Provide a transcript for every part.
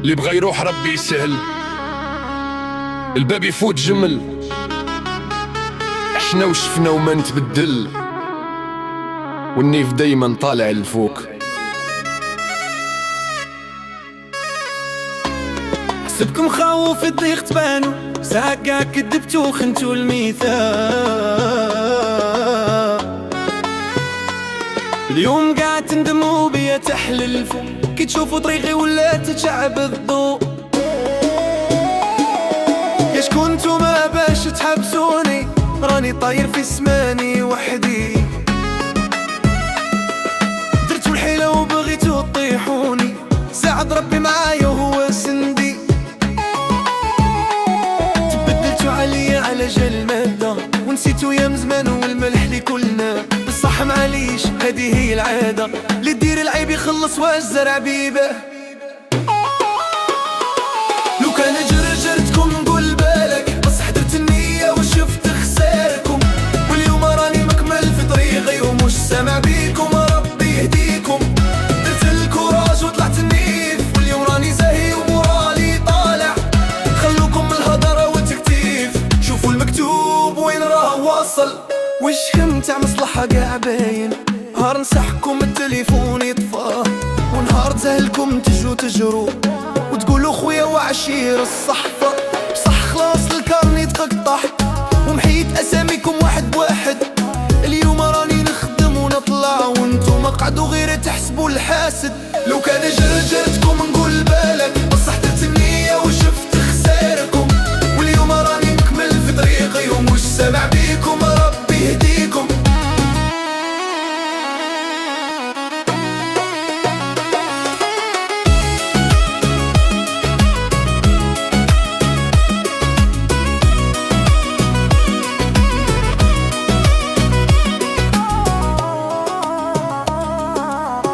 اللي بغى يروح ربي يسهل، الباب يفوت جمل، عشنا وشفنا وما نتبدل، والنيف دايما طالع لفوق. حسبكم خاوف الضيق تبانوا، ساقا كدبتو خنتو الميثاق. اليوم قاعد تندموا بيا تحللفوا، كي تشوفوا طريقي ولا تتشعب الضوء. ياش كنتو ما باش تحبسوني، راني طاير في سماني وحدي. درتو الحيلة وبغيتو تطيحوني، ساعد ربي معايا وهو سندي. تبدلتو عليا على جال مادة، ونسيتو يا مزمان والملح اللي كلنا. بصح معليش هذه هي العادة، اللي دير العيب يخلص والزرع بيبه. لو كان جرجرتكم نقول بالك، بصح درت النية وشفت خساركم. واليوم راني مكمل في طريقي ومش سامع بيكم، ربي يهديكم. درت الكوراج وطلعت النيف، واليوم راني زاهي ومورالي طالع. خلوكم من الهضرة والتكتيف، شوفوا المكتوب وين راه واصل. وشهم تاع مصلحة قاع باين، نهار نصحكم التليفون يطفى، ونهار تزهلكم تجرو تجرو وتقولوا خويا وعشير الصحفة. بصح خلاص الكارني تقطع، ومحيت اساميكم واحد بواحد. اليوم راني نخدم ونطلع، وانتم قعدوا غير تحسبوا الحاسد. لو كان جرجرتكم نقول بالك، بصح درت النية وشفت خساركم. واليوم راني نكمل في طريقي ومش سامع بيكم، ربي يهديكم.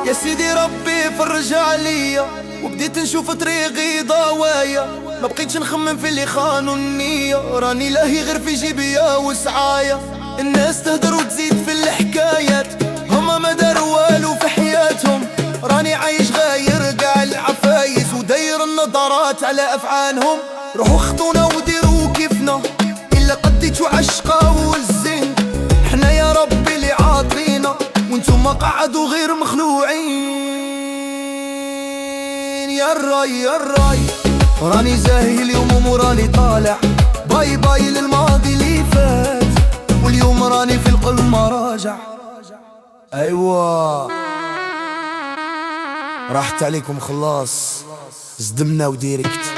يا سيدي ربي فرج عليا، وبديت نشوف طريقي ضوايا. ما بقيتش نخمم في اللي خانوا النية، راني لاهي غير في جيبيا وسعايا. الناس تهدر وتزيد في الحكايات، هما ما داروا والو في حياتهم. راني عايش غاير قاع العفايس، وداير النظرات على افعالهم. روحوا خطونا وديروا كيفنا، الا قديتوا عشقا والزين. حنا يا ربي اللي عاطينا، وانتم قعدوا غير مخلوعين. يا الراي يا الراي، راني زاهي اليوم وموراني طالع. باي باي للماضي اللي فات، واليوم راني في القلب ما راجع. ايوا راحت عليكم خلاص، صدمنا وديركت.